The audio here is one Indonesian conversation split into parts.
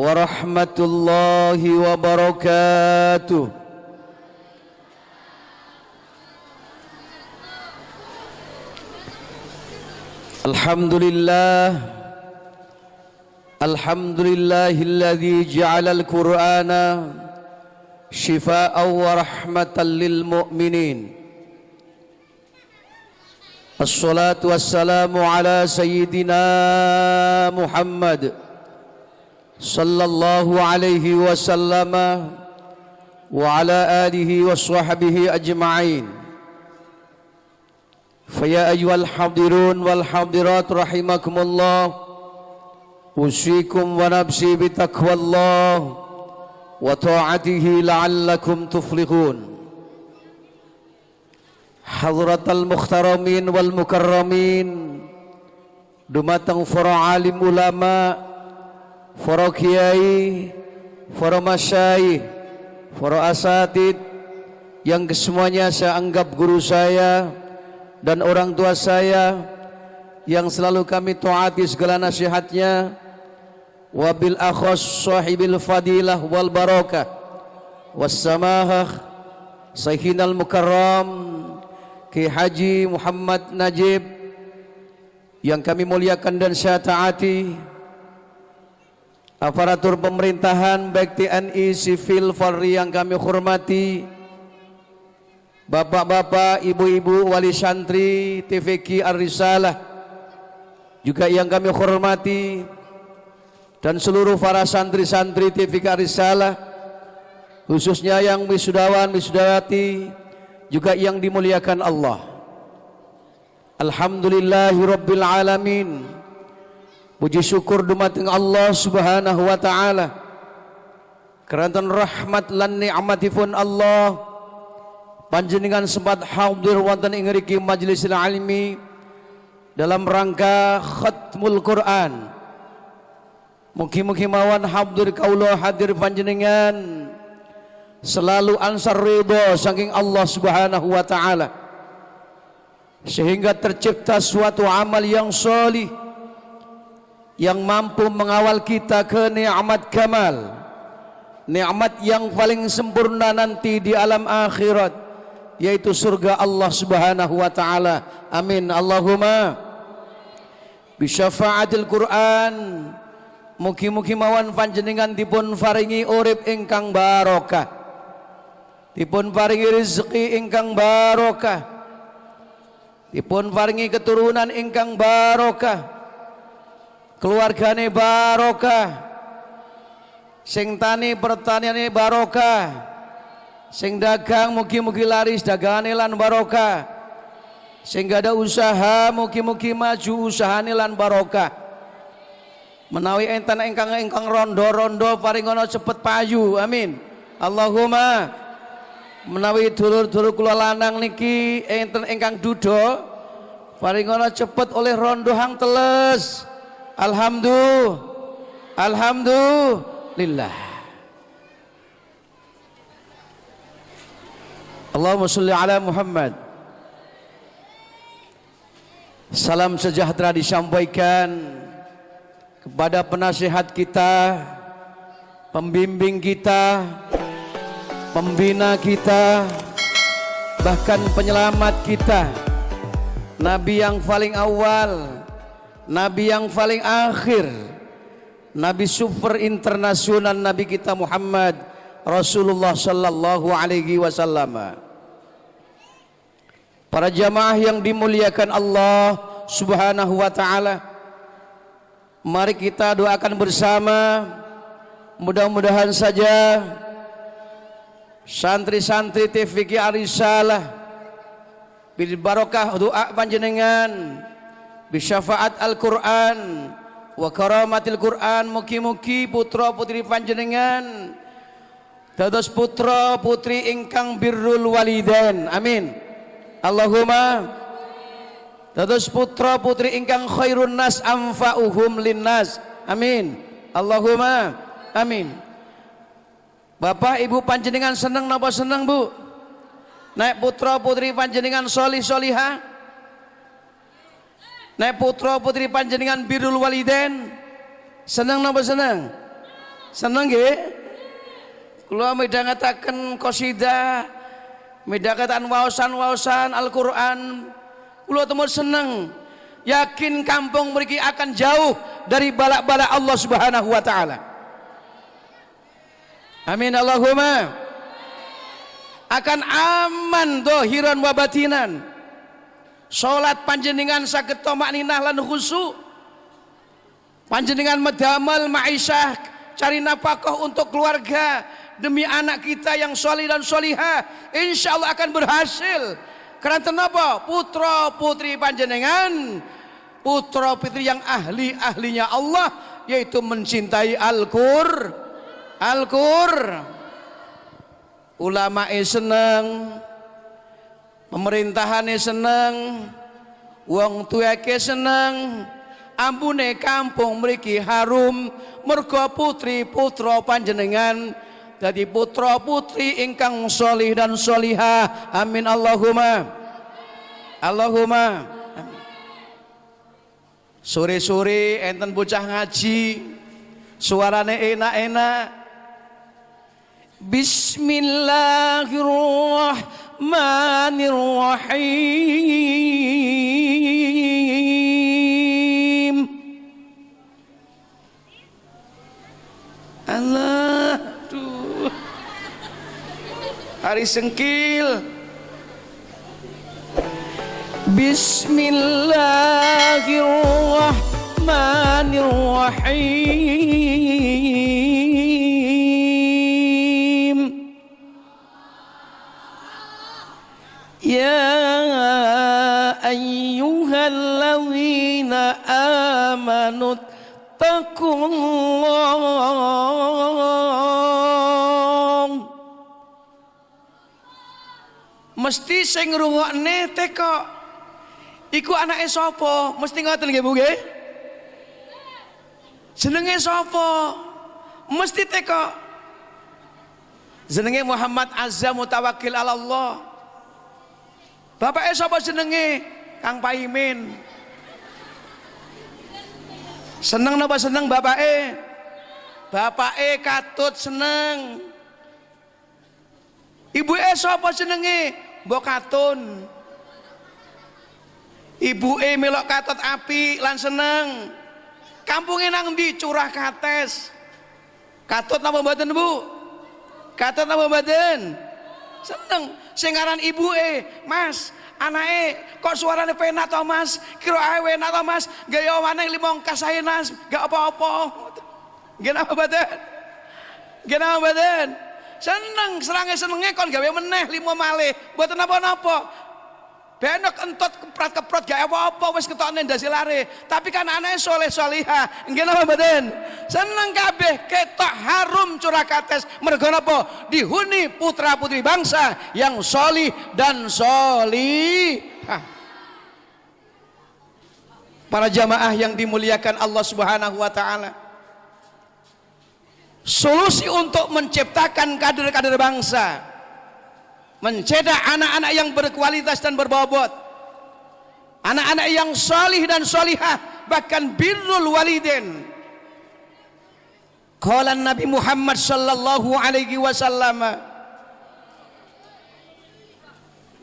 warahmatullahi wabarakatuh. Alhamdulillahilladzi ja'alal Qur'ana shifaa'an wa rahmatan lil mu'minin. Assalatu wassalamu ala sayyidina Muhammad sallallahu alaihi wasallam wa ala alihi wa sahbihi ajma'in. Faya ayyuhal hadirun wal hadirat rahimakumullah, usikum wa nafsi bitaqwallah wa ta'atihi la'allakum tuflihun. Hadratal mukhtaramin wal mukarramin, dumateng para alim ulama, para kiai, para masyayikh, para asatid yang kesemuanya saya anggap guru saya dan orang tua saya yang selalu kami taati segala nasihatnya, wabil akhos sahibil fadilah wal barakah wassamahah Sayyidinal Mukarram Ki Haji Muhammad Najib yang kami muliakan dan saya taati, aparatur pemerintahan baik TNI, sivil, Polri yang kami hormati, bapak-bapak, ibu-ibu, wali santri TVQ Ar-Risalah juga yang kami hormati, dan seluruh para santri-santri TVQ Ar-Risalah, khususnya yang wisudawan, wisudawati, juga yang dimuliakan Allah. Alhamdulillahi Rabbil Alamin. Puji syukur dumateng Allah subhanahu wa ta'ala kerantan rahmat lan ni'matipun Allah panjenengan sempat hadir wonten ing ngriki majlisil ilmi dalam rangka khatmul Quran. Mugi-mugi mawon hadir kaula hadir panjenengan selalu ansar ridho saking Allah subhanahu wa ta'ala, sehingga tercipta suatu amal yang solih yang mampu mengawal kita ke nikmat kamal, nikmat yang paling sempurna nanti di alam akhirat, yaitu surga Allah subhanahu wa ta'ala. Amin Allahumma. Bisyafa'atil Quran, mugi-mugi mawon panjenengan dipun paringi urip ingkang barokah, dipun paringi rezeki ingkang barokah, dipun paringi keturunan ingkang barokah, keluargane barokah, sing tani pertaniane barokah, sing dagang mugi-mugi laris dagangane lan barokah, sing ada usaha mugi-mugi maju usahane lan barokah. Menawi enten ingkang rondo-rondo paringono cepet payu, amin Allahumma. Menawi dulur-dulur kula lanang niki enten ingkang duda paringono cepet oleh rondo hang teles, alhamdulillah. Allahumma sholli ala Muhammad. Salam sejahtera disampaikan kepada penasihat kita, pembimbing kita, pembina kita, bahkan penyelamat kita, Nabi yang paling awal, Nabi yang paling akhir, Nabi super internasional, Nabi kita Muhammad Rasulullah sallallahu alaihi wasallam. Para jamaah yang dimuliakan Allah subhanahu wa ta'ala, mari kita doakan bersama, mudah-mudahan saja santri-santri TVQ Ar-Risalah bil barokah doa panjenengan, bisyafaat Al-Quran wa karamatil Quran, mugi-mugi putra putri panjenengan dados putra putri ingkang birrul walidain, amin Allahumma. Dados putra putri ingkang khairun nas anfa'uhum linnas, amin Allahumma amin. Bapak ibu panjenengan seneng napa seneng bu? Nek putra putri panjenengan solih solihah, nek putra putri panjenengan birrul walidain, seneng napa seneng? Seneng nggih? Kula midhangetaken qasidah, midhangetaken waosan-waosan Al-Qur'an. Kula temen seneng. Yakin kampung mriki akan jauh dari balak-balak Allah Subhanahu wa taala. Amin Allahumma. Akan aman dohiran wa batinan. Salat panjenengan saged tamakninah lan khusyuk. Panjenengan medamel ma'isyah, cari nafkah untuk keluarga demi anak kita yang sholih dan sholihah, insyaallah akan berhasil. Karena kenapa? Putra putri panjenengan, putra putri yang ahlinya Allah, yaitu mencintai Al-Qur'an. Ulamae seneng, pemerintahannya seneng, wong tuake seneng, ambune kampung mriki harum mergo putri putra panjenengan dadi putra putri ingkang sholih dan sholihah. Amin Allahumma. Allahumma. Sore-sore enten bocah ngaji, suarane enak-enak. Bismillahirrahmanirrahim. Allah, tuh hari sengkil. Bismillahirrahmanirrahim. Ya ayyuhalladzina amanu taqullah. Mesti sing ngrungokne teko iku anake sapa? Mesti ngoten nggih Bu nggih? Jenenge sapa? Mesti teko. Jenenge Muhammad Azza Mutawakkil ala Allah. Bapake sapa jenenge? Kang Paimin. Seneng napa seneng bapake? Bapake katut seneng. Ibuke sapa jenenge? Mbok Katun. Ibuke melok katut api lan seneng. Kampunge nang ndi? Curah Kates. Katut napa mboten Bu? Katut napa mboten? Seneng. Sing aran ibuke, Mas, anake kok suarane penak to Mas? Kira ae enak to Mas? Gaya maneh limong kasae Nas, gak apa-apa. Nggih napa mboten? Nggih napa mboten? Seneng, senenge kon gawe meneh limo malih. Mboten napa-napa. Benok entot keprot gak apa-apa wis ketokne ndasilare. Tapi kan anake soleh solihah. Nggih napa mboten? Seneng kabeh ketok harum Curah Kates. Mergo napa? Dihuni putra-putri bangsa yang solih dan solihah. Para jamaah yang dimuliakan Allah Subhanahu wa taala. Solusi untuk menciptakan kader-kader bangsa, mencetak anak-anak yang berkualitas dan berbobot, anak-anak yang salih dan salihah, bahkan birrul walidin. Qala Nabi Muhammad sallallahu alaihi wasallam,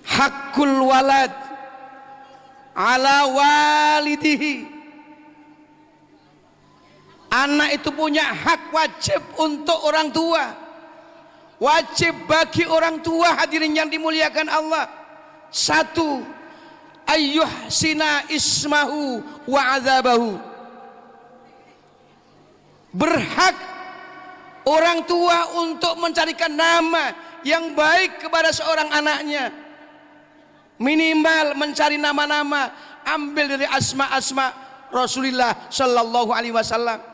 haqqul walad ala walidihi. Anak itu punya hak wajib untuk orang tua. Wajib bagi orang tua hadirin yang dimuliakan Allah. Satu, ayyuhsina ismahu wa azabahu. Berhak orang tua untuk mencarikan nama yang baik kepada seorang anaknya. Minimal mencari nama-nama, ambil dari asma-asma Rasulullah sallallahu alaihi wasallam.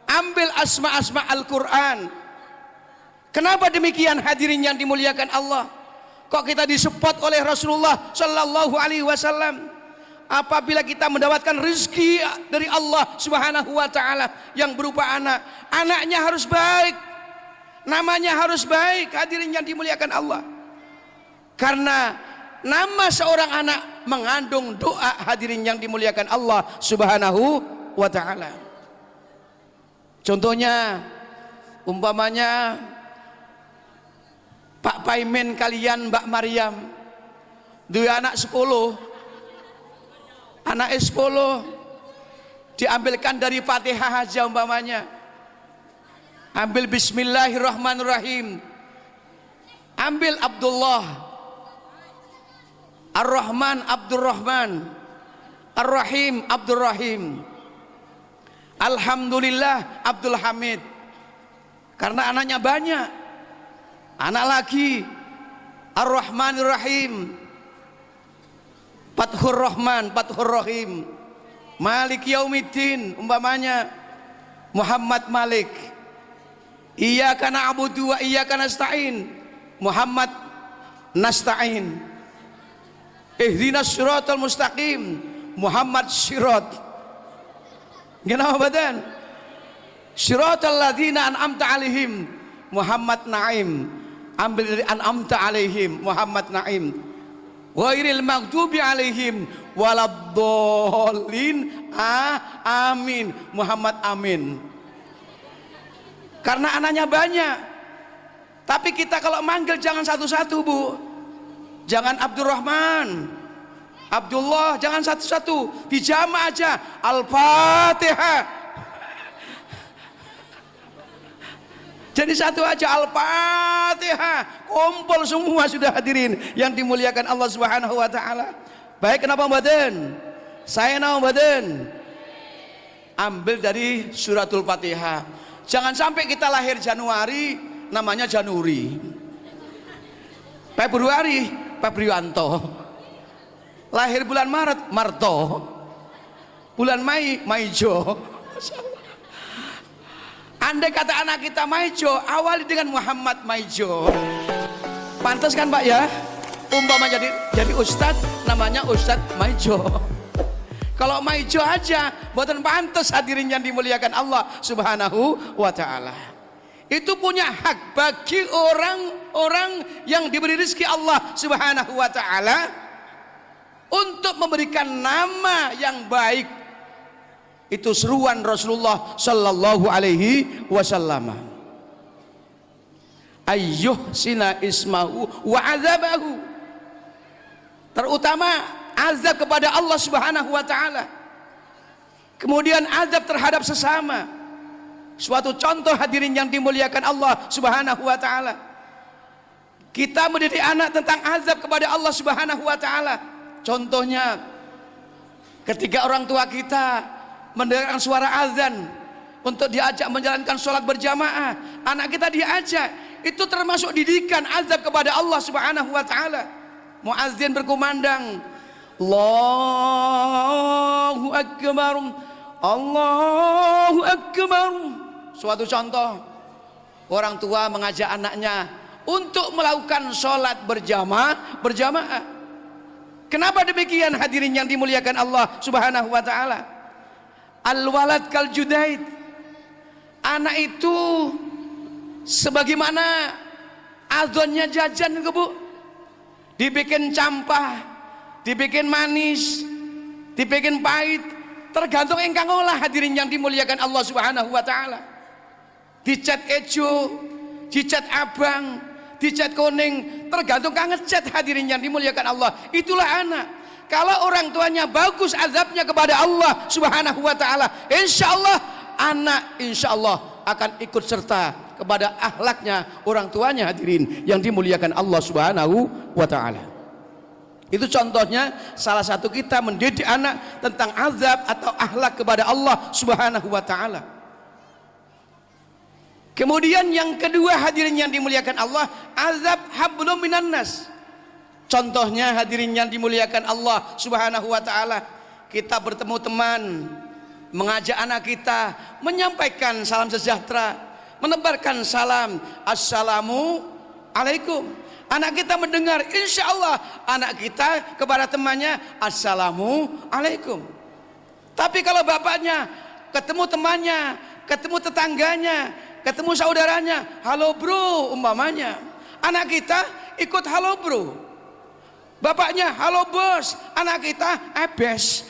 Ambil asma-asma Al-Quran. Kenapa demikian hadirin yang dimuliakan Allah? Kok kita disupport oleh Rasulullah sallallahu alaihi wasallam? Apabila kita mendapatkan rezeki dari Allah Subhanahu wa taala yang berupa anak, anaknya harus baik, namanya harus baik, hadirin yang dimuliakan Allah. Karena nama seorang anak mengandung doa, hadirin yang dimuliakan Allah Subhanahu wa taala. Contohnya Umpamanya Pak Paimin kalian Mbak Maryam dua anak 10, anak 10 diambilkan dari Fatihah aja umpamanya, ambil Bismillahirrahmanirrahim, ambil Abdullah, Ar-Rahman Abdurrahman, Ar-Rahim Abdurrahim, Alhamdulillah Abdul Hamid. Karena anaknya banyak, anak lagi Ar-Rahmanir-Rahim, Fathur Rahman, Fathur Rahim, Malik Yaumiddin umpamanya Muhammad Malik, Iyyaka na'budu wa iyyaka nasta'in, Muhammad Nasta'in, Ihdinas siratal mustaqim, Muhammad Sirat. Kenapa badan? Siratal ladzina an'amta alaihim, Muhammad Naim, ambil dari an'amta alaihim, Muhammad Naim, ghairil maghdubi alaihim waladdallin, amin, Muhammad Amin. Karena anaknya banyak, tapi kita kalau manggil jangan satu-satu, Bu. Jangan Abdurrahman, Abdullah, jangan satu-satu, dijama aja. Al-Fatihah. Jadi satu aja, Al-Fatihah. Kumpul semua sudah hadirin yang dimuliakan Allah Subhanahu wa taala. Baik, kenapa mboten? Saya nama mboten? Ambil dari suratul Fatihah. Jangan sampai kita lahir Januari namanya Januri. Februari Febrianto. Lahir bulan Maret Marto. Bulan Mei Maijo. Andai kata anak kita Maijo, awali dengan Muhammad Maijo. Pantas kan Pak ya? Umpama jadi ustadz, namanya Ustadz Maijo. Kalau Maijo aja, buatan pantas hadirin yang dimuliakan Allah Subhanahu wa ta'ala. Itu punya hak bagi orang-orang yang diberi rezeki Allah Subhanahu wa ta'ala untuk memberikan nama yang baik. Itu seruan Rasulullah sallallahu alaihi wasallam. Ayyuh sina ismahu wa azabahu. Terutama azab kepada Allah Subhanahu wa taala. Kemudian azab terhadap sesama. Suatu contoh hadirin yang dimuliakan Allah Subhanahu wa taala. Kita mendidik anak tentang azab kepada Allah Subhanahu wa taala. Contohnya ketika orang tua kita mendengarkan suara azan untuk diajak menjalankan sholat berjamaah, anak kita diajak, itu termasuk didikan azab kepada Allah Subhanahu wa taala. Muazzin berkumandang, Allahu Akbar, Allahu Akbar. Suatu contoh, orang tua mengajak anaknya untuk melakukan sholat berjamaah. Kenapa demikian hadirin yang dimuliakan Allah Subhanahu wa taala? Al-walad kal judaid. Anak itu sebagaimana azonnya jajan, Bu. Dibikin campah, dibikin manis, dibikin pahit, tergantung engkang olah hadirin yang dimuliakan Allah Subhanahu wa taala. Dicat ejo, dicat abang, dicat kuning, tergantung kang ngecat hadirin yang dimuliakan Allah. Itulah anak. Kalau orang tuanya bagus azabnya kepada Allah Subhanahu wa taala, insyaallah anak insyaallah akan ikut serta kepada akhlaknya orang tuanya hadirin yang dimuliakan Allah Subhanahu wa taala. Itu contohnya salah satu kita mendidik anak tentang azab atau akhlak kepada Allah Subhanahu wa taala. Kemudian yang kedua hadirin yang dimuliakan Allah, azab hablum minan nas. Contohnya hadirin yang dimuliakan Allah Subhanahu wa taala, kita bertemu teman, mengajak anak kita menyampaikan salam sejahtera, menebarkan salam assalamu alaikum. Anak kita mendengar, insya Allah anak kita kepada temannya assalamu alaikum. Tapi kalau bapaknya ketemu temannya, ketemu tetangganya, ketemu saudaranya, halo bro umpamanya, anak kita ikut halo bro. Bapaknya halo bos, anak kita ebes.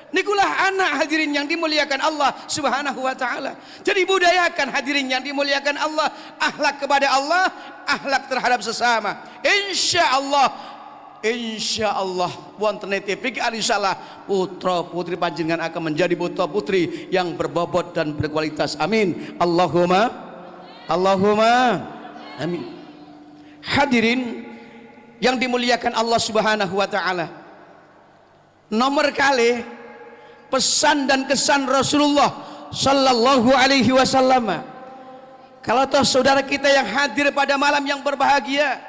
Nikulah anak hadirin yang dimuliakan Allah Subhanahu wa taala. Jadi budayakan hadirin yang dimuliakan Allah, akhlak kepada Allah, akhlak terhadap sesama. Insyaallah wonten tipik arisalah putra putri panjenengan akan menjadi putra putri yang berbobot dan berkualitas. Amin. Allahumma amin. Hadirin yang dimuliakan Allah Subhanahu wa taala, nomor kali pesan dan kesan Rasulullah sallallahu alaihi wasallam, kalau toh saudara kita yang hadir pada malam yang berbahagia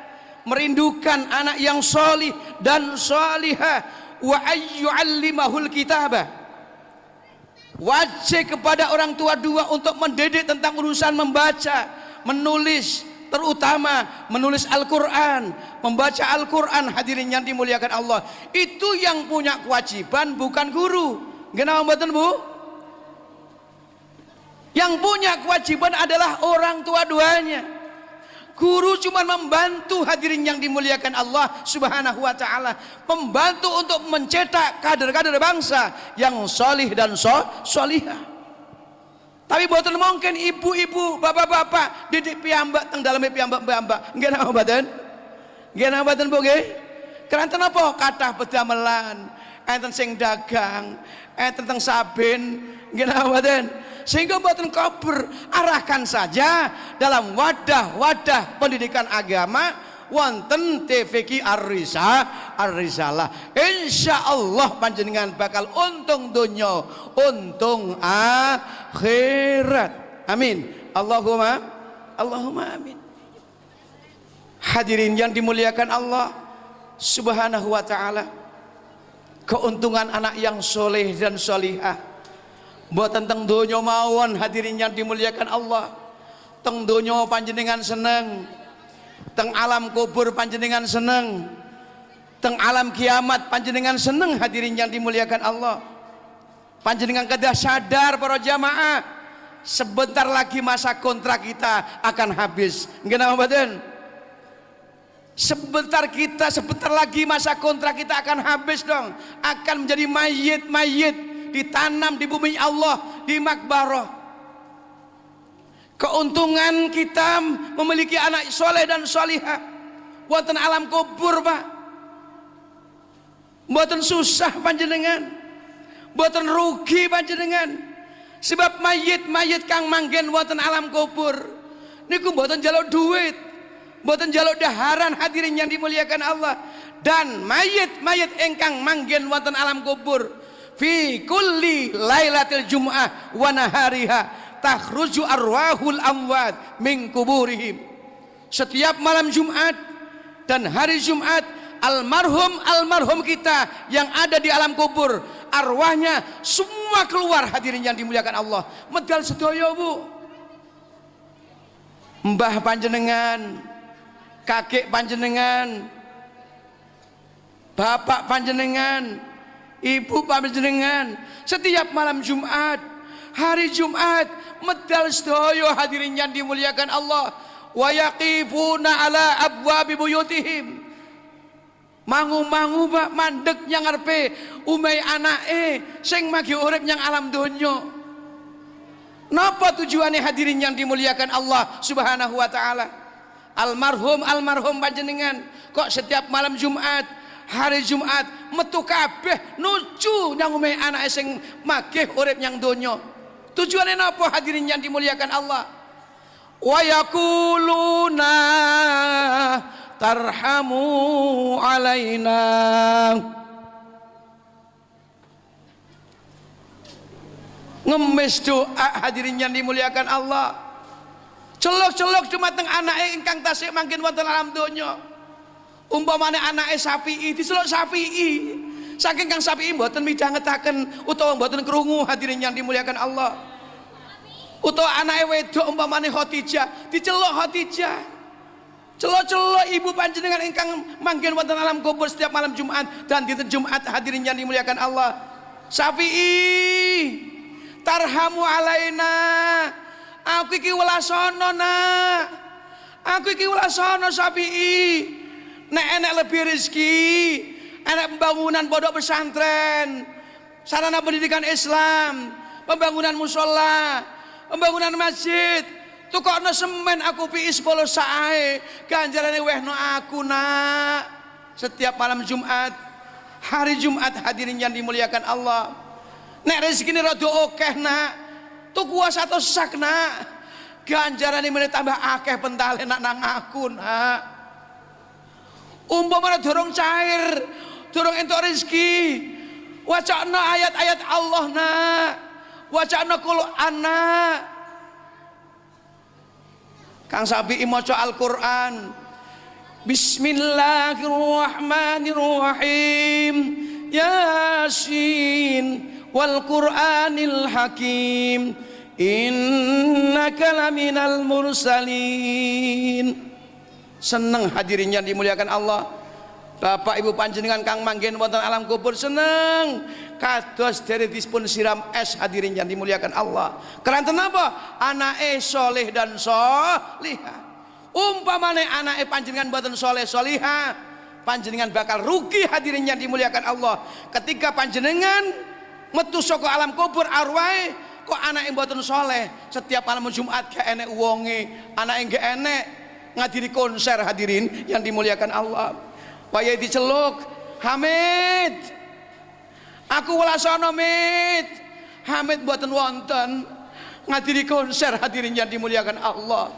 merindukan anak yang solih dan solihah, wa ayyu'allimahul kitabah, wajib kepada orang tua dua untuk mendidik tentang urusan membaca, menulis, terutama menulis Al-Quran, membaca Al-Quran. Hadirin yang dimuliakan Allah, itu yang punya kewajiban bukan guru. Kenapa mboten Bu? Yang punya kewajiban adalah orang tua duanya. Guru cuma membantu, hadirin yang dimuliakan Allah Subhanahu wa taala, membantu untuk mencetak kader-kader bangsa yang solih dan solihah. Tapi boten mungkin ibu-ibu, bapak-bapak didik piyambak teng daleme piyambak-piyambak. Nggih napa mboten? Nggih napa mboten Bu nggih? Keranten apa? Kathah bedamelan, enten sing dagang, enten teng saben, nggih napa mboten? Sehingga mboten kober, arahkan saja dalam wadah-wadah pendidikan agama wonten TVQ Ar-Risalah. Insyaallah panjenengan bakal untung dunya, untung akhirat. Amin. Allahumma amin. Hadirin yang dimuliakan Allah Subhanahu wa taala, keuntungan anak yang soleh dan solihah mboten teng donya mawon. Hadirin yang dimuliakan Allah, teng donya panjenengan seneng, teng alam kubur panjenengan seneng, teng alam kiamat panjenengan seneng. Hadirin yang dimuliakan Allah, panjenengan kedah sadar para jamaah, sebentar lagi masa kontrak kita akan habis. Nggih napa mboten? Sebentar lagi masa kontrak kita akan habis dong, akan menjadi mayit ditanam di bumi Allah, di makbarah. Keuntungan kita memiliki anak soleh dan solihah wonten alam kubur Pak, mboten susah panjenengan, mboten rugi panjenengan. Sebab mayit kang manggen wonten alam kubur niku mboten njaluk duit, mboten njaluk daharan. Hadirin yang dimuliakan Allah, dan mayit ingkang manggen wonten alam kubur fi kulli lailatil jum'ah wa nahariha takhruju arwahul amwat min kuburihim. Setiap malam Jumat dan hari Jumat, almarhum kita yang ada di alam kubur, arwahnya semua keluar. Hadirin yang dimuliakan Allah, medal sedaya Bu, mbah panjenengan, kakek panjenengan, bapak panjenengan, ibu panjenengan, setiap malam Jumat, hari Jumat medal sedaya. Hadirin yang dimuliakan Allah, wa yaqifuna ala abwabi buyutihim, mangu-mangu Pak mandek nyang ngarepe umai anake sing magi urip nyang alam donya. Napa tujuane hadirin yang dimuliakan Allah Subhanahu wa taala? Almarhum panjenengan kok setiap malam Jumat, hari Jumat metu kabeh nuju nang omahe anake sing magih urip nyang donya. Tujuane napa hadirin yang dimuliakan Allah? Wa yaquluna tarhamu alaina, ngemis doa. Hadirin yang dimuliakan Allah, celok-celok dumateng anake ingkang tasih manggen wonten alam donya. Umpamane anake Syafi'i diceluk Syafi'i, saking kang Syafi'i mboten midhangetaken utawa mboten krungu. Hadirin yang dimuliakan Allah, utawa anake wedok umpamane Khadijah diceluk Khadijah. Celok-celok ibu panjenengan ingkang manggen wonten alam kubur setiap malam Jumat dan dinten Jumat. Hadirin yang dimuliakan Allah, Syafi'i tarhamu alaina, aku iki welasana nak, aku iki welasana Syafi'i. Nek enek lebih rezeki, enek pembangunan pondok pesantren, sarana pendidikan Islam, pembangunan musola, pembangunan masjid. Tukokno semen aku piis bolo sae, ganjarane wehno aku nak. Setiap malam Jumat, hari Jumat hadirin yang dimuliakan Allah. Nek rezekine rada akeh nak, tuku satu sak nak. Ganjarane meneh tambah akeh pentale nak nang aku nak. Umpamane dorong cair, dorong entuk rezeki, wacana ayat-ayat Allah nak, wacana Quran nak. Kang Sabi maca Al-Qur'an. Bismillahirrahmanirrahim. Yasin wal Qur'anil Hakim. Innaka laminal mursalin. Seneng hadirin yang dimuliakan Allah. Bapak Ibu panjenengan kang manggen wonten alam kubur seneng kados derejipun siram es hadirin yang dimuliakan Allah. Keranten apa? Anake soleh dan solihah. Umpamane anake panjenengan mboten soleh solihah, panjenengan bakal rugi hadirin yang dimuliakan Allah. Ketika panjenengan metu saka alam kubur arwahe kok anake mboten soleh, setiap malam Jumat gak enek wonge, anake gak enek ngadiri konser hadirin yang dimuliakan Allah. Waya diceluk, Hamid, aku welasono Mit. Hamid mboten wonten ngadiri konser hadirin yang dimuliakan Allah.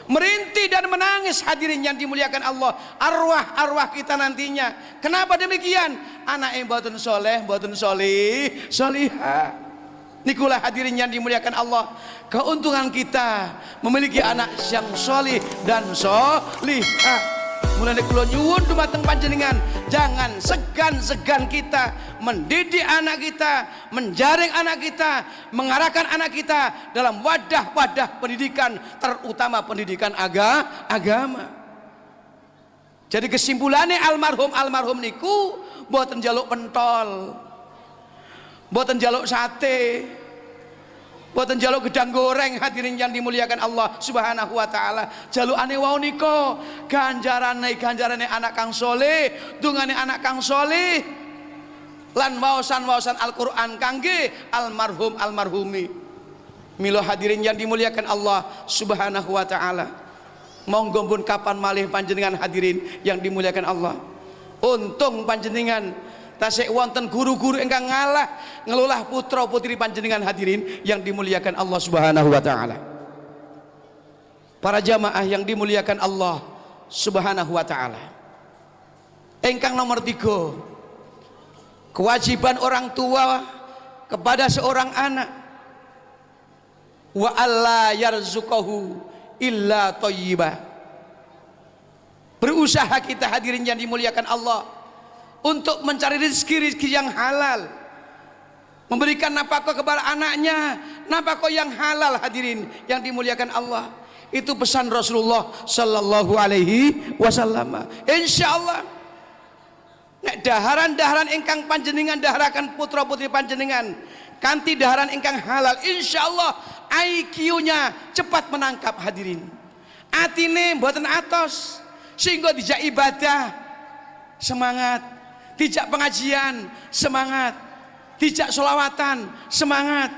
Merintih dan menangis hadirin yang dimuliakan Allah. Arwah-arwah kita nantinya. Kenapa demikian? Anake mboten soleh, mboten solih, solihah. Nikulah hadirin yang dimuliakan Allah. Keuntungan kita memiliki anak yang solih dan solihah. Mulane kula nyuwun dumateng panjenengan, jangan segan-segan kita mendidik anak kita, menjaring anak kita, mengarahkan anak kita dalam wadah-wadah pendidikan, terutama pendidikan agama. Jadi kesimpulannya almarhum niku mboten njaluk pentol, mboten njaluk sate, mboten njaluk gedang goreng hadirin yang dimuliakan Allah Subhanahu wa taala. Jalukane wau nika ganjarane anak kang saleh, dungane anak kang saleh lan waosan-waosan Al-Qur'an kangge almarhumi. Mila hadirin yang dimuliakan Allah Subhanahu wa taala. Monggo pun kapan malih panjenengan hadirin yang dimuliakan Allah. Untung panjenengan tasik wonten guru-guru ingkang ngalah ngelola putra putri panjenengan hadirin yang dimuliakan Allah Subhanahu wa taala. Para jamaah yang dimuliakan Allah Subhanahu wa taala. Ingkang nomor 3, kewajiban orang tua kepada seorang anak. Wa alla yarzuqahu illa thayyibah. Berusaha kita hadirin yang dimuliakan Allah untuk mencari rezeki yang halal, memberikan nafkah kepada anaknya, nafkah yang halal hadirin yang dimuliakan Allah. Itu pesan Rasulullah sallallahu alaihi wasallam. Insyaallah nek daharan-daharan ingkang panjenengan daharaken putra putri panjenengan kanthi daharan ingkang halal, insyaallah IQ-nya cepat menangkap hadirin. Atine mboten atos sehingga dijak ibadah semangat, dijak pengajian semangat, dijak sholawatan semangat,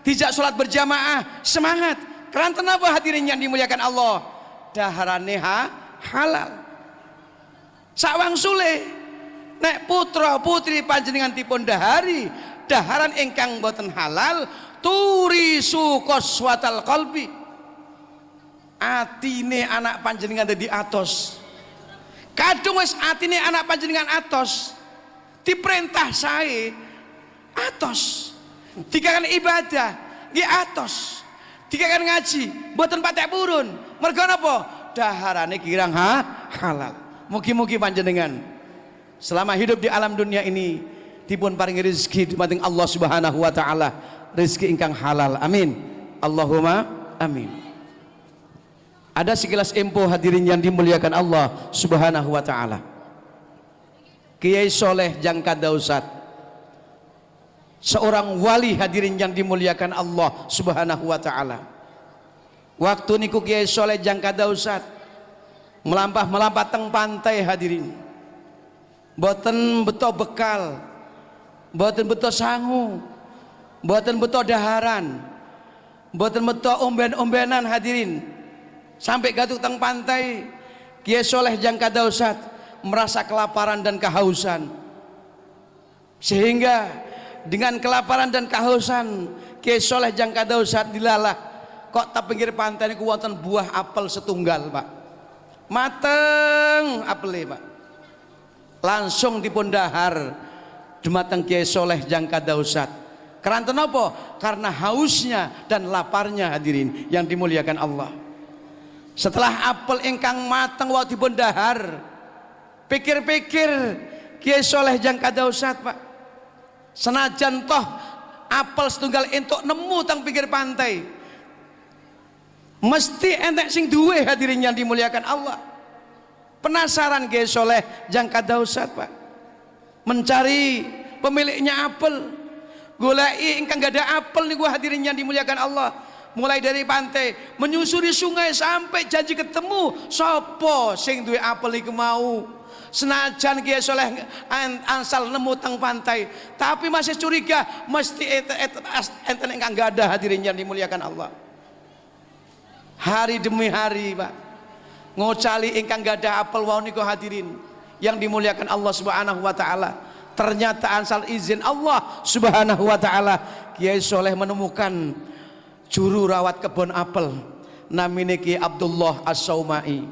dijak sholat berjamaah semangat. Keranten apa hadirin yang dimuliakan Allah? Daharane halal. Sawang sule nek putra putri panjenengan dipun dahari daharan ingkang boten halal, turisu qaswatal qalbi. Atine anak panjenengan dadi atos. Kadung wis atine anak panjenengan atos, diperintah sae atos, dikakan ibadah nggih atos, dikakan ngaji mboten patek purun. Mergo napa? Daharane kirang halal. Mugi-mugi panjenengan selama hidup di alam dunia ini dipun paringi rezeki dumateng Allah Subhanahu wa taala, rezeki ingkang halal. Amin. Allahumma amin. Ada sekilas info hadirin yang dimuliakan Allah Subhanahu wa taala. Kiai Soleh Jangka Dausat, seorang wali hadirin yang dimuliakan Allah Subhanahu wa taala. Waktu niku Kiai Soleh Jangka Dausat melampah teng pantai hadirin. Boten beto bekal, mboten beto sangu, mboten beto daharan, mboten beto omben-ombenan hadirin. Sampai gatuk teng pantai Kiai Soleh Jangka Dausat merasa kelaparan dan kehausan, sehingga dengan kelaparan dan kehausan Kiai Soleh Jangka Dausat dilalah kok tak pinggir pantai niku wonten buah apel setunggal Pak, mateng apel Pak, langsung dipun dahar dumateng Kiai Soleh Jangka Dausat. Keranten apa? Karena hausnya dan laparnya hadirin yang dimuliakan Allah. Setelah apel ingkang mateng wau dipun dahar, pikir-pikir Kiai Soleh Jangka Dausat Pak, senajan toh apel setunggal entuk nemu teng pinggir pantai, mesti entek sing duwe hadirin yang dimuliakan Allah. Penasaran Kiai Soleh Jangka Dausat Pak, mencari pemiliknya apel, goleki ingkang gak ada apel niku hadirin yang dimuliakan Allah. Mulai dari pantai menyusuri sungai sampai janji ketemu sopo sing duwe apel iku mau. Senajan Kiai Soleh ansal nemu teng pantai, tapi masih curiga mesti enten ingkang gak ada hadirin yang dimuliakan Allah. Hari demi hari Pak, ngocali ingkang gak ada apel wau niku hadirin yang dimuliakan Allah Subhanahu wa taala. Ternyata ansal izin Allah Subhanahu wa taala Kiai Soleh menemukan juru rawat kebun apel namine Kiai Abdullah As-Saumai.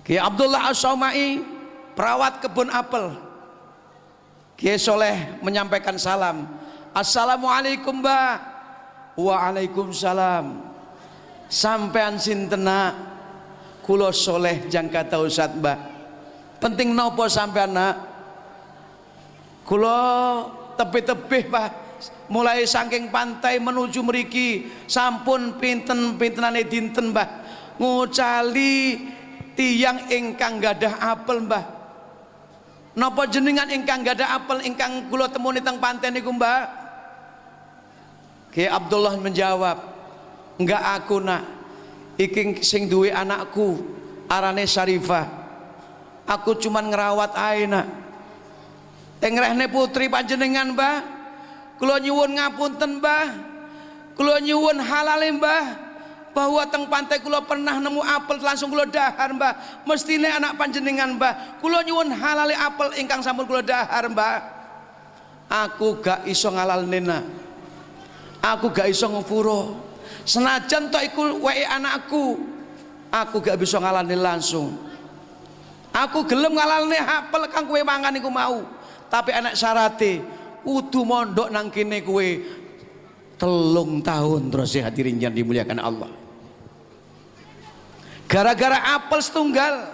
Kiai Abdullah As-Saumai perawat kebun apel. Kiai Soleh menyampaikan salam, "Assalamualaikum Mbak." "Waalaikumsalam." "Sampean sinten nak?" "Kula Soleh Jangka Dausat Mbak." "Penting napa sampean nak?" "Kula tebih-tebih Pak, mulai saking pantai menuju mriki sampun pinten-pintenane dinten Mbah, ngucali tiyang ingkang gadah apel Mbah. Napa jenengan ingkang gadah apel ingkang kula temuni teng pantai niku Mbah?" Kiai Abdullah menjawab, "Enggak aku nak, iki sing duwe anakku arane Syarifah. Aku cuman ngerawat ae nak. Tengrehne putri panjenengan Mbah, kula nyuwun ngapunten Mbah, kula nyuwun halale Mbah, bahwa teng pantai kula pernah nemu apel langsung kula dahar Mbah. Mestine anak panjenengan Mbah, kula nyuwun halale apel ingkang sampun kula dahar Mbah. Aku gak iso ngalalne nak, aku gak iso ngepuro. Senajan tok iku wae anakku, aku gak bisa ngalalne langsung. Aku gelem ngalalne apel kang kowe mangan iku mau, tapi anak syarate kudu mondok nang kene kowe 3 tahun terus ya hadirin yang dimuliakan Allah. Gara-gara apel setunggal,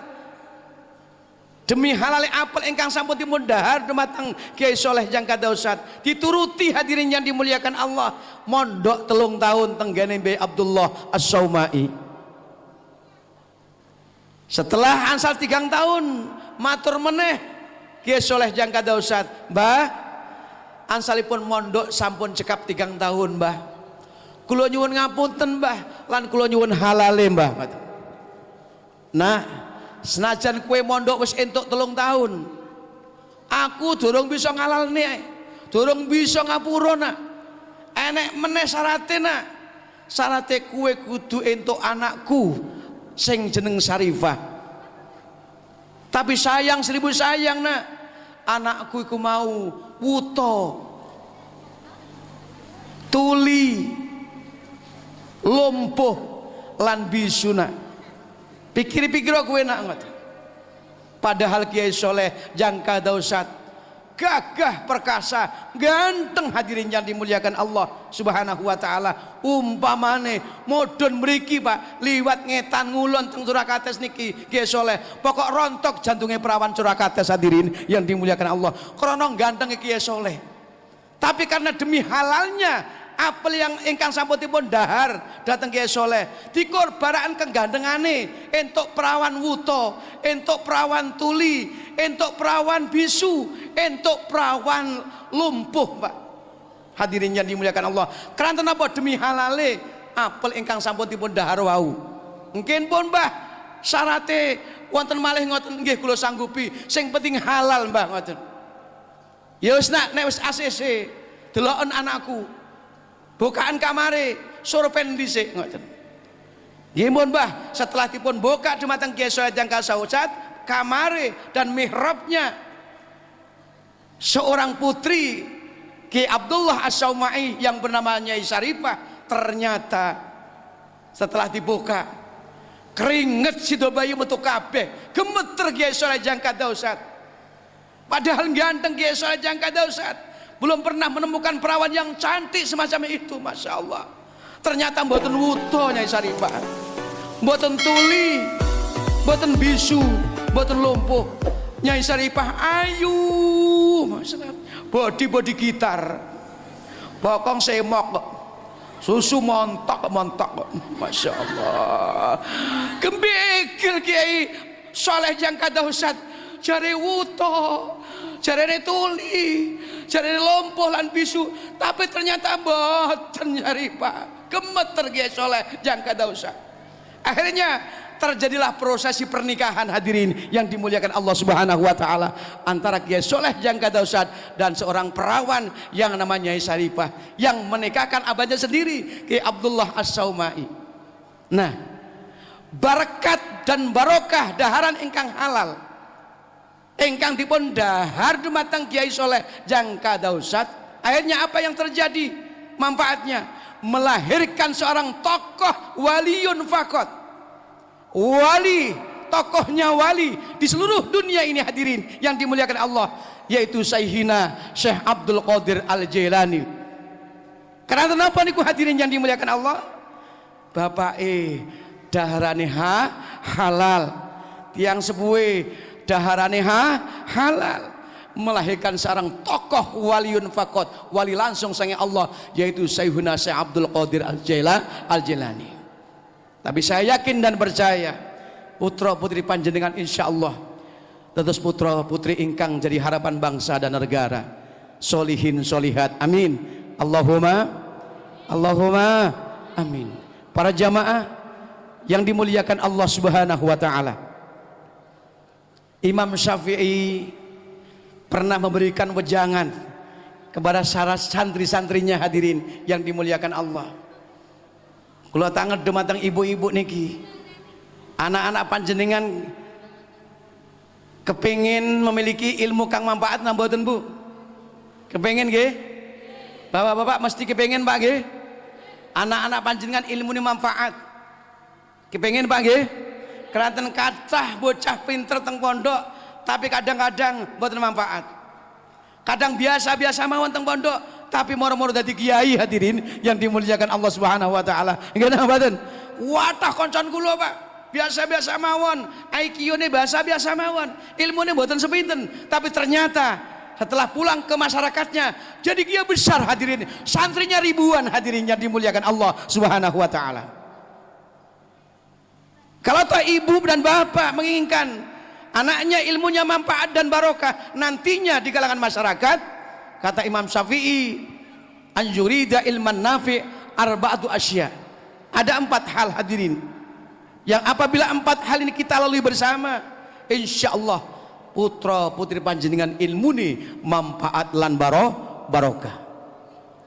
demi halal apel ingkang sampun dipun dahar dumateng Kiai Soleh Jangka Dausat, dituruti hadirin yang dimuliakan Allah, mondok 3 tahun tenggene Mbah Abdullah As-Saumai. Setelah ansal 3 tahun matur meneh Kiai Soleh Jangka Dausat, "Mbah, ansalipun mondok sampun cekap 3 tahun Mbah. Kula nyuwun ngapunten Mbah, lan kula nyuwun halale Mbah." Nah, senajan kue mondok wis entuk 3 tahun, aku durung bisa ngalalne, durung bisa ngapura nak. Enek meneh syarate nak, syarate kue kudu entuk anakku sing jeneng Syarifah. Tapi sayang 1000 sayang nak, anakku iku mau wuto, tuli, lumpuh lan bisu nak. Pikir-pikir aku enak ngot. Padahal Kiai Soleh Jangka Dausat gagah perkasa, ganteng hadirin yang dimuliakan Allah Subhanahu wa taala. Umpamane modon mriki Pak, liwat ngetan ngulon teng Surakarta niki Kiai Soleh, pokok rontok jantungnya perawan Surakarta hadirin yang dimuliakan Allah. Krana ganteng Kiai Soleh. Tapi karena demi halalnya apel yang ingkang sampun dipun dahar dateng Kiai Soleh, dikorbaraken kegandengane entuk perawan wuto, entuk perawan tuli, entuk perawan bisu, entuk perawan lumpuh Pak. Hadirin yang dimuliakan Allah, keranten apa? Demi halale apel ingkang sampun dipun dahar wau. Mungkin pun Mbah syarate wonten malih ngoten, nggih kula sanggupi, sing penting halal Mbah ngoten. Ya wis nak nek wis ACC deloken anakku. Bukaan kamare surpen dhisik ngoten. Nggih mun Mbah, setelah dipun buka dumateng Kiai Soleh Jangka Dausat kamare dan mihrabnya seorang putri Ki Abdullah As-Saumai yang bernama Nyai Syarifah, ternyata setelah dibuka keringet si bayi metu kabeh, gemeter Kiai Soleh Jangka Dausat. Padahal ganteng Kiai Soleh Jangka Dausat, belum pernah menemukan perawan yang cantik semacam itu, masya Allah. Ternyata mboten wuto Nyai Syarifah, mboten tuli, mboten bisu, mboten lumpuh. Nyai Syarifah ayu, masya Allah. Body gitar, bokong semok, susu montok, masya Allah. Gembekil Kiai Soleh Jangka Dausat, jare wuto, jare tuli, jare lumpuh lan bisu, tapi ternyata mboten Syarifah. Gemeter Kiai Soleh Jangka Dausat. Akhirnya terjadilah prosesi pernikahan hadirin yang dimuliakan Allah Subhanahu wa taala antara Kiai Soleh Jangka Dausat dan seorang perawan yang namanya Nyai Syarifah yang menikahkan abahnya sendiri Kiai Abdullah As-Saumai. Nah, berkat dan barokah daharan ingkang halal ingkang dipun dahar dumateng Kiai Soleh Jangka Dausat, akhirnya apa yang terjadi manfaatnya? Melahirkan seorang tokoh waliyun fakot, wali, tokohnya wali di seluruh dunia ini hadirin yang dimuliakan Allah, yaitu Sayyidina Syekh Abdul Qadir Al-Jailani. Karena kenapa niku hadirin yang dimuliakan Allah? Bapak daharane halal, tiang sepuhe daharane halal, melahirkan seorang tokoh waliyun fakot, wali langsung sange Allah, yaitu Sayyidina Syekh Abdul Qadir Al-Jailani. Tapi saya yakin dan percaya putra putri panjenengan insyaallah dados putra putri ingkang jadi harapan bangsa dan negara, solihin solihat, amin, Allahumma amin. Para jamaah yang dimuliakan Allah Subhanahu wa taala, Imam Syafi'i pernah memberikan wejangan kepada santri-santrinya hadirin yang dimuliakan Allah. Kula tangan dumateng ibu-ibu niki, anak-anak panjenengan kepingin memiliki ilmu kang manfaat mboten Bu? Kepingin nggih? Bapak-bapak mesti kepingin Pak nggih? Anak-anak panjenengan ilmu ini manfaat. Kepingin Pak nggih? Keranten kathah bocah pinter teng pondok tapi kadang-kadang mboten manfaat. Kadang biasa-biasa mawon teng pondok tapi moro-moro dadi kiai hadirin yang dimuliakan Allah Subhanahu wa taala. Nggih napa mboten? Watah koncan kula Pak, biasa-biasa mawon, IQ-ne biasa-biasa mawon, ilmune mboten sepinten, tapi ternyata setelah pulang ke masyarakatnya jadi kiai besar hadirin, santrinya ribuan hadirin yang dimuliakan Allah Subhanahu wa taala. Kalau tak ibu dan bapak menginginkan anaknya ilmunya manfaat dan barokah nantinya di kalangan masyarakat, kata Imam Syafi'i, anjurida ilman nafi' arba'atu asya. Ada 4 hal hadirin yang apabila 4 hal ini kita lalui bersama, insyaallah putra putri panjenengan ilmu ini manfaat lan barokah.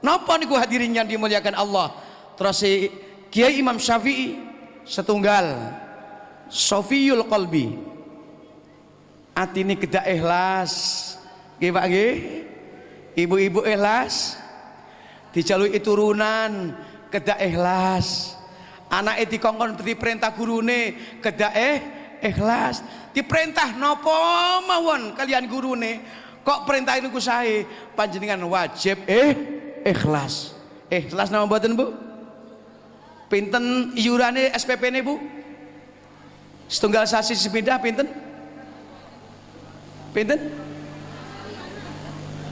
Napa niku hadirin yang dimuliakan Allah? Terus si Kiai Imam Syafi'i setunggal Sofiyul qalbi, atine kedah ikhlas. Nggih Pak nggih? Ibu-ibu ikhlas, dijaluki turunan kedah ikhlas, anake dikongkon diperintah gurune kedah ikhlas, diperintah napa mawon kalian gurune kok perintah niku sae, panjenengan wajib ikhlas. Ikhlas napa mboten Bu? Pinten iurane SPP-ne Bu? Setunggal sasi sepindah pinten? Pinten?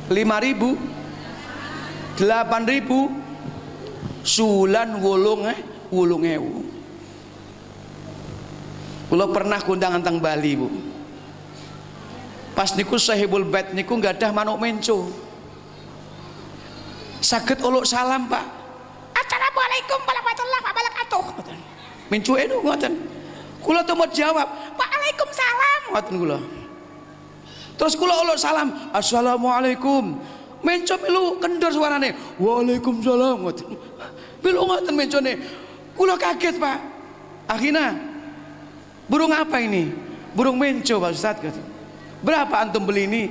5.000, 8.000, sulan 8.000. Kula pernah kundangan teng Bali Bu. Pas niku Sahibul Bait niku gadah manuk menco. Saged uluk salam Pak. Assalamualaikum warahmatullahi wabarakatuh. Menco ngoten. Kula tuh mau jawab, Waalaikumsalam. Ngoten kula. Terus kula uluk salam, assalamualaikum. Menco melu kendor suarane, waalaikumsalam. Melu ngoten mencone. Kula kaget Pak. Akhirnya burung apa ini? Burung menco Pak Ustaz. Berapa antum beli ini?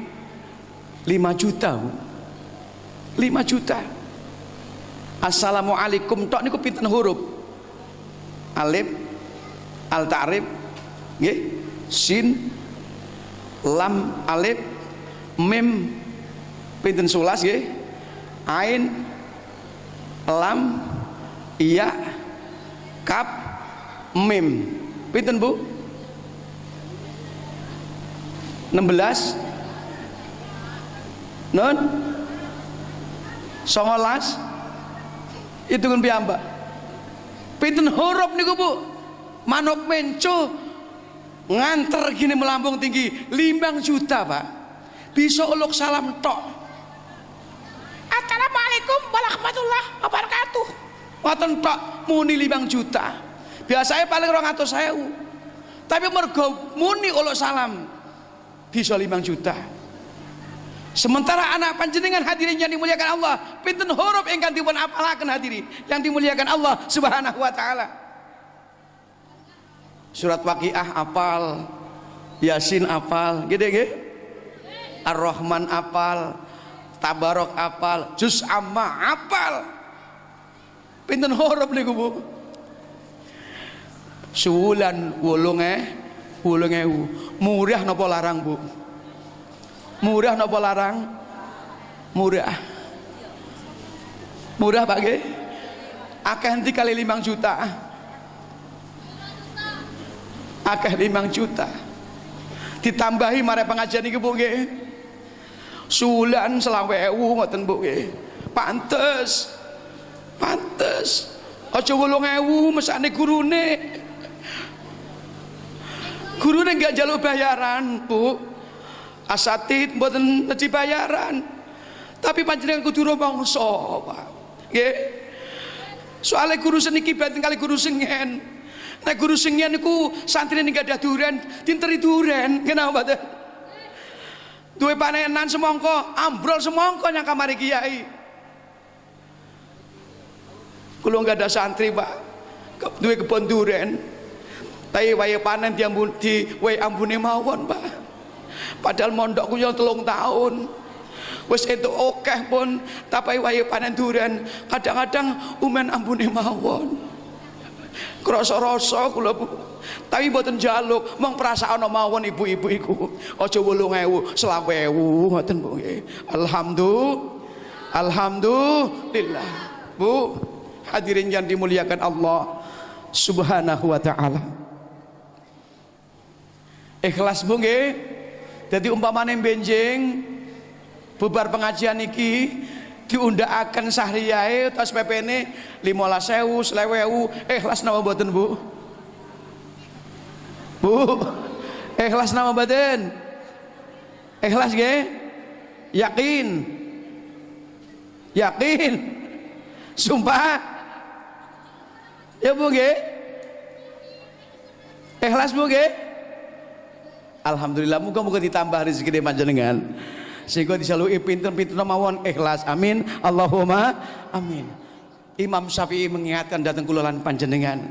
5 juta Bu. 5 juta. Assalamualaikum tok niku pinten huruf? Alif, al ta'rif, nggih, sin, lam, alif, mim, pinten 11 nggih, ain, lam, iya, kaf, mim. Pinten Bu? 16 non 19 itu kan piyambak. Pinten huruf niku Bu? Manuk menco nganter gini melambung tinggi 5 juta Pak. Bisa uluk salam tok. Assalamualaikum warahmatullahi wabarakatuh. Ngoten tok muni 5 juta. Biasanya paling 200.000. Tapi mergo muni uluk salam bisa 5 juta. Sementara anak panjenengan hadirin yang dimuliakan Allah, pinten huruf ingkang dipun apalaken hadirin yang dimuliakan Allah Subhanahu wa taala. Surat Waqiah apal, Yasin apal, gede nggih? Ar-Rahman apal, Tabarok apal, Juz Amma apal. Pinten huruf niku Bu? Suwulan 8.000. Murah napa larang Bu? Murah napa larang? Murah. Murah Pak nggih? Akeh nanti kali 5 juta. Akeh 5 juta. Ditambahi mare pengajian iki Bu nggih. Sulan 20.000 ngoten Bu nggih. Pantes. Pantes. Aja 8.000 mesane gurune. Gurune enggak njaluk bayaran, Bu. Asatid mboten neji bayaran. Tapi panjenengan kudu rumangsa, Pak. Nggih. Soale guru seniki batin kali guru sengen. Nek guru sengen niku santrine enggak ada duren, dinteri duren. Kenapa mboten? Duwe panenan semangka, ambrol semangka nyang kamare kiai. Kula enggak ada santri, Pak. Duwe kebon duren. Tapi waya panen di wae ambune mawon, Pak. Padahal mondokku yo 3 tahun. Wis itu akeh pun tapi waya panen duren kadang-kadang umen ambune mawon. Krasa-rasa kula Bu. Tapi mboten njaluk, mong perasaan mawon ibu-ibu iku. Aja 8.000, 20.000 ngoten Bu nggih. Alhamdulillah. Bu, hadirin yang dimuliakan Allah Subhanahu wa taala. Ikhlas Bu nggih. Jadi umpamane benjing bubar pengajian iki diundhakaken sahriyae utawa PP-ne 15.000, 20.000, ikhlas napa mboten Bu? Bu, ikhlas napa mboten? Ikhlas nggih? Yakin? Yakin? Sumpah? Ya Bu nggih? Ikhlas Bu nggih? Alhamdulillah, muga-muga ditambah rezeki panjenengan sehingga disaluki pinten-pinten mawon ikhlas. Amin. Allahumma amin. Imam Syafi'i mengingatkan datang kula lan panjenengan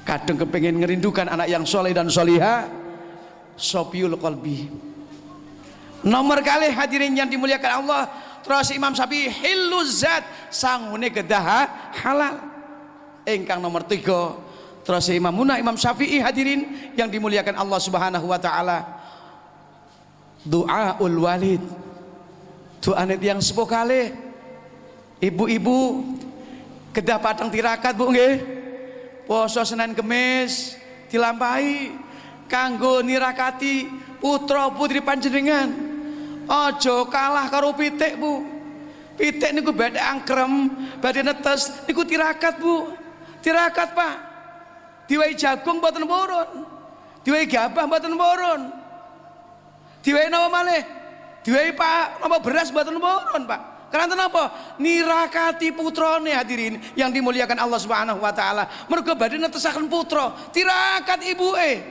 kadang kepengin ngerindukan anak yang soleh dan solihah, sopiul qalbi. Nomor kali hadirin yang dimuliakan Allah, terus Imam Syafi'i hiluz zat sangune kedah halal. Ingkang nomor 3 terus Imam Syafi'i hadirin yang dimuliakan Allah Subhanahu wa taala, doaul walid. Doane tiyang sepuh kalih. Ibu-ibu kedah patang tirakat Bu nggih. Poso Senin Kemis dilampahi kanggo nirakati putra putri panjenengan. Aja kalah karo pitik Bu. Pitik niku badhe angkrem, badhe netes niku tirakat Bu. Tirakat Pak. Diwai jagung mboten purun, diwai gabah mboten purun, diwai napa malih, diwai Pak napa beras mboten purun Pak. Karena napa? Nirakati putrane hadirin yang dimuliakan Allah Subhanahu wa taala. Mergo badhe netesaken putra, tirakat ibuke.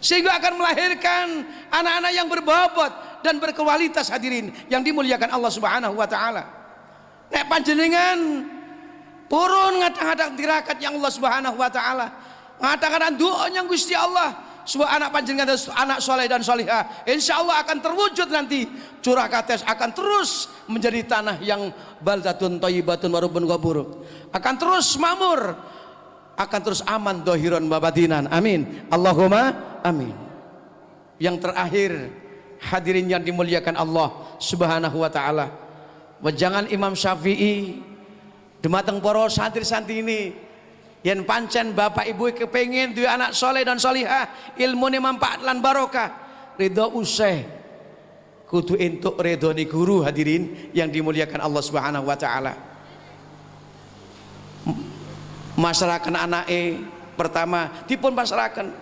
sehingga akan melahirkan anak-anak yang berbobot dan berkualitas hadirin yang dimuliakan Allah Subhanahu wa taala. Nek panjenengan purun ngadang-adang tirakat yang Allah Subhanahu wa taala, ngadang-adang doa yang Gusti Allah, supaya anak panjenengan anak soleh dan solihah insyaallah akan terwujud nanti. Curah kates akan terus menjadi tanah yang baldatun thayyibatun wa rabbun ghafur, akan terus makmur, akan terus aman dohiron babatinan. Amin, Allahumma amin. Yang terakhir hadirin yang dimuliakan Allah Subhanahu wa taala, wajangan Imam Syafi'i dumateng para santri-santri ini yen pancen bapak ibu kepengin duwe anak soleh dan solihah, ilmune manfaat lan barokah, ridho useh kudu entuk ridhone guru hadirin yang dimuliakan Allah Subhanahu wa taala. Masyarakat anake pertama dipun pasrahaken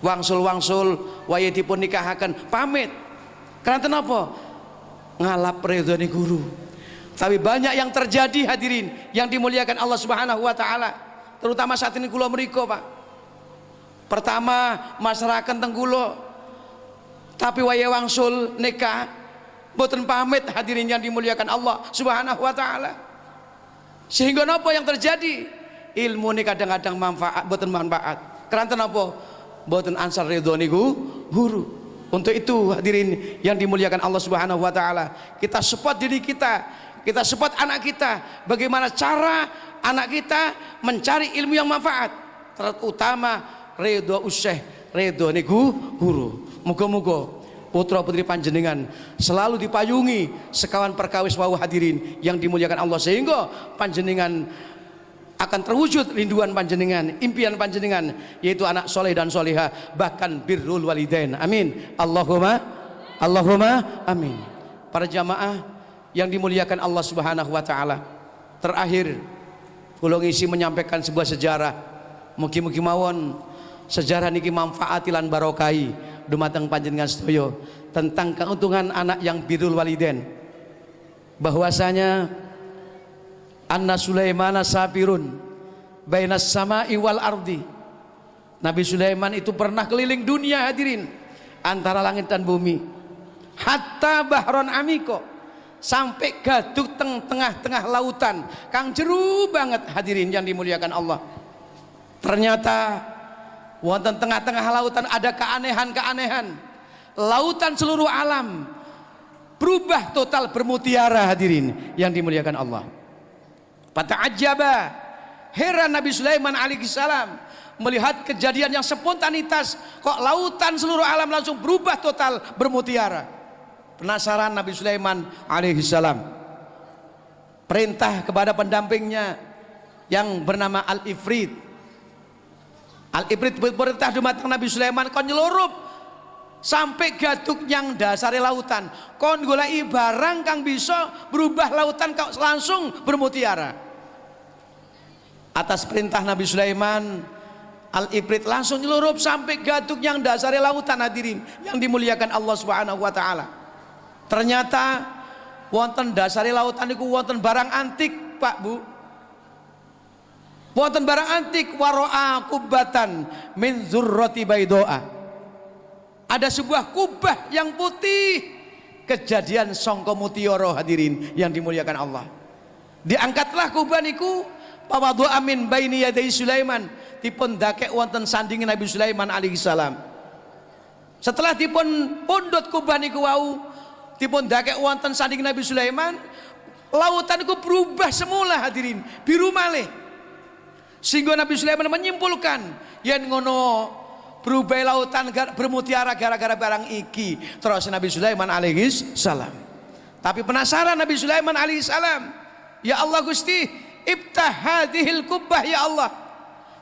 wangsul-wangsul waya dipun nikahaken pamit keranten apa ngalap ridhone guru. Tapi banyak yang terjadi hadirin yang dimuliakan Allah Subhanahu wa taala, terutama saat ini kula mriko Pak. Pertama masyarakat teng kula tapi waya wangsul nikah mboten pamit hadirin yang dimuliakan Allah Subhanahu wa taala. Sehingga napa yang terjadi? Ilmu ini kadang-kadang manfaat mboten manfaat. Keranten apa? Mboten ansar ridhone guru. Untuk itu hadirin yang dimuliakan Allah Subhanahu wa taala, kita support diri kita support anak kita, bagaimana cara anak kita mencari ilmu yang manfaat, terutama ridho useh, ridho guru. Muga-muga putra putri panjenengan selalu dipayungi sekawan perkawis wau hadirin yang dimuliakan Allah, sehingga panjenengan akan terwujud rinduan panjenengan, impian panjenengan, yaitu anak soleh dan solehah, bahkan birrul walidain. Amin, Allahumma amin. Para jamaah yang dimuliakan Allah Subhanahu wa taala, terakhir kula ngisi menyampaikan sebuah sejarah, mugi-mugi mawon sejarah niki manfaati lan barokai dumateng panjenengan sedaya tentang keuntungan anak yang birrul walidain. Bahwasanya Anna Sulaimana sabirun bainas sama'i wal ardi. Nabi Sulaiman itu pernah keliling dunia hadirin, antara langit dan bumi, hatta bahron amiko, sampai gaduk tengah-tengah lautan kang jeru banget hadirin yang dimuliakan Allah. Ternyata wonten tengah-tengah lautan ada keanehan-keanehan. Lautan seluruh alam berubah total bermutiara hadirin yang dimuliakan Allah. Fata'ajjaba, heran Nabi Sulaiman alaihi salam melihat kejadian yang spontanitas, kok lautan seluruh alam langsung berubah total bermutiara. Penasaran Nabi Sulaiman alaihi salam, perintah kepada pendampingnya yang bernama Al-Ifrit. Al-Ifrit berperintah dumateng Nabi Sulaiman kon nyelurup sampai gaduk yang dasare lautan, kon goleki barang kang bisa berubah lautan kok langsung bermutiara. Atas perintah Nabi Sulaiman, Al-Ifrit langsung nyelurup sampai gaduk yang dasare lautan hadirin yang dimuliakan Allah Subhanahu wa taala. Ternyata wonten dasare lautan niku wonten barang antik, Pak Bu. Wonten barang antik, waro'a kubatan min zurrati baidoa. Ada sebuah kubah yang putih, kejadian sangka mutiara hadirin yang dimuliakan Allah. Diangkatlah kubah niku pawadhu amin baini yadai Sulaiman, dipun dakek wonten sandinge Nabi Sulaiman alaihi salam. Setelah dipun pundhut kubah niku wau, dipun dakek wonten sandinge Nabi Sulaiman, lautan niku berubah semula hadirin, biru malih. Sehingga Nabi Sulaiman menyimpulkan yen ngono berubah lautan bermutiara gara-gara barang iki. Terus Nabi Sulaiman alaihi salam, tapi penasaran Nabi Sulaiman alaihi salam, ya Allah Gusti, iftah hadhil kubbah ya Allah,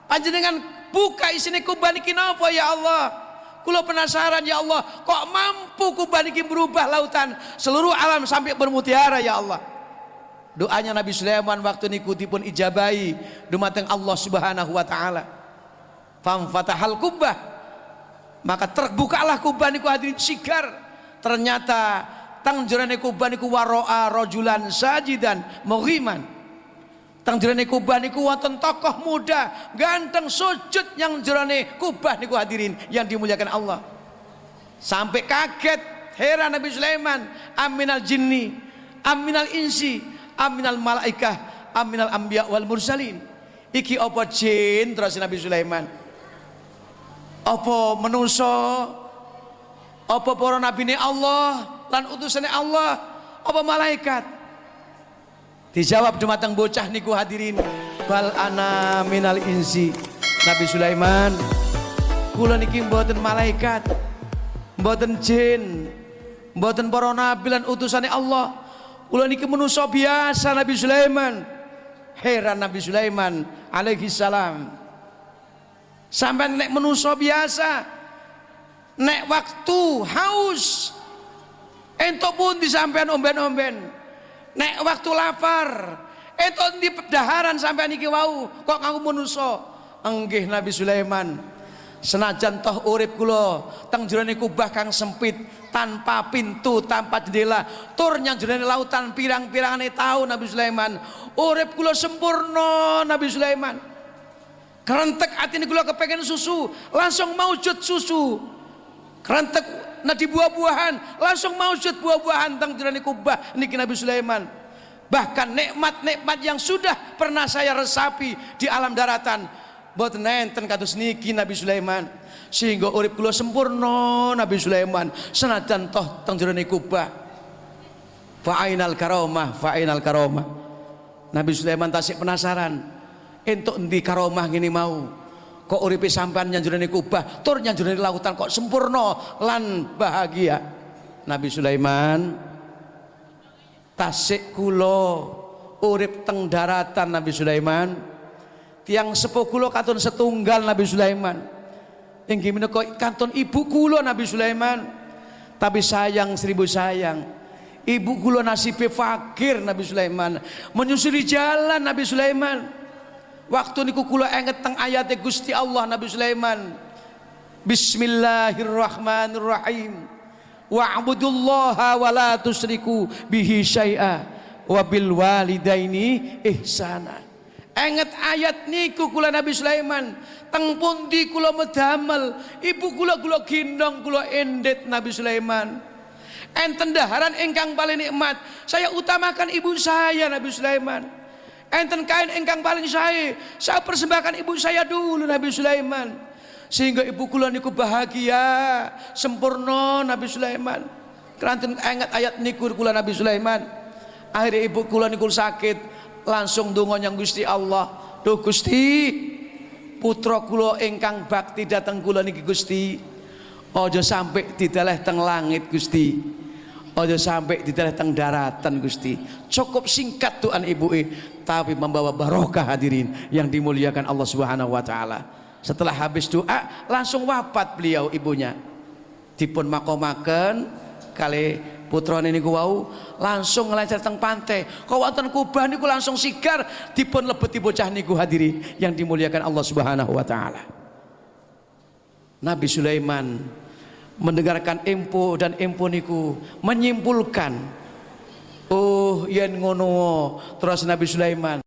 panjenengan buka isine kubah niki napa ya Allah, kula penasaran ya Allah, kok mampu kubah niki berubah lautan seluruh alam sampai bermutiara ya Allah. Doanya Nabi Sulaiman waktu niku dipun ijabahi dumateng Allah Subhanahu wa taala. Fam fatahal kubbah, maka terbukalah kubah niku hadirin sigar. Ternyata tang jerone kubah niku waro'a rajulan sajidan mughiman. Teng jerone kubah niku wonten tokoh muda ganteng sujud yang jerone kubah niku hadirin yang dimuliakan Allah. Sampai kaget, heran Nabi Sulaiman, aminal jinni, aminal insi, aminal malaikah, aminal anbiya wal mursalin. Iki apa jin terus Nabi Sulaiman? Apa manusa? Apa para nabine Allah lan utusane Allah? Apa malaikat? Dijawab dumateng bocah niku hadirin, bal ana minal insi. Nabi Sulaiman, kula niki mboten malaikat, mboten jin, mboten para nabi lan utusane Allah. Kula niki manusa biasa. Nabi Sulaiman, heran Nabi Sulaiman alaihi salam. Sampai nek manusa biasa, nek waktu haus entuk pun disampean omben-omben. Nek waktu lapar entuk di daharan sampean iki wau kok kanggo manusa. Enggih Nabi Sulaiman, senajan toh urip kula teng jerone kubah kang sempit, tanpa pintu, tanpa jendela, tur nyang jerone lautan pirang-pirangane taun. Nabi Sulaiman, urip kula sempurna. Nabi Sulaiman, kerentek atine kula kepengen susu, langsung maujud susu. Kerentek nadi buah-buahan, langsung maujud buah-buahan teng jerone kubah niki Nabi Sulaiman. Bahkan nikmat-nikmat yang sudah pernah saya resapi di alam daratan mboten nenten kados niki Nabi Sulaiman. Sehingga urip kula sempurna Nabi Sulaiman senajan toh teng jerone kubah. Fa'ainal karomah, fa'ainal karomah. Nabi Sulaiman tasik penasaran, entuk endi karomah ngene mau? Kok uripe sampean nyanjurane kubah, tur nyanjurane lautan kok sempurna lan bahagia. Nabi Sulaiman, tasik kula urip teng daratan. Nabi Sulaiman, tiang sepuh kula katun setunggal. Nabi Sulaiman, inggih menika kantun ibu kula. Nabi Sulaiman, tapi sayang seribu sayang, ibu kula nasibe fakir. Nabi Sulaiman, menyusuri jalan. Nabi Sulaiman, waktu niku kula enget teng ayate Gusti Allah. Nabi Sulaiman, Bismillahirrahmanirrahim, wa'budullaha wa la tusyriku bihi syai'a wa bil walidaini ihsana. Enget ayat niku kula Nabi Sulaiman, teng pundi kula medamel, ibu kula gendong, kula endet. Nabi Sulaiman, enten daharan ingkang paling nikmat, saya utamakan ibu saya. Nabi Sulaiman, enten kain ingkang paling saya persembahkan ibu saya dulu. Nabi Sulaiman, sehingga ibu kula niku bahagia sempurna. Nabi Sulaiman, keranten ingat ayat niku kula Nabi Sulaiman. Akhirnya ibu kula niku sakit, langsung donga nyang Gusti Allah, duh Gusti, putra kula ingkang bakti dateng kula niki Gusti, aja sampai dideleh teng langit Gusti, aja sampai dideleh teng daratan Gusti. Cukup singkat doan ibuke, tapi membawa barokah hadirin yang dimuliakan Allah Subhanahu wa taala. Setelah habis doa langsung wafat beliau ibunya. Dipun makomaken kali putrane niku wau langsung nglancar teng pantai. Kok wonten kubah niku langsung sigar dipun lebeti bocah niku hadirin yang dimuliakan Allah Subhanahu wa taala. Nabi Sulaiman mendengarkan info dan info niku menyimpulkan, oh yen ngono terus Nabi Sulaiman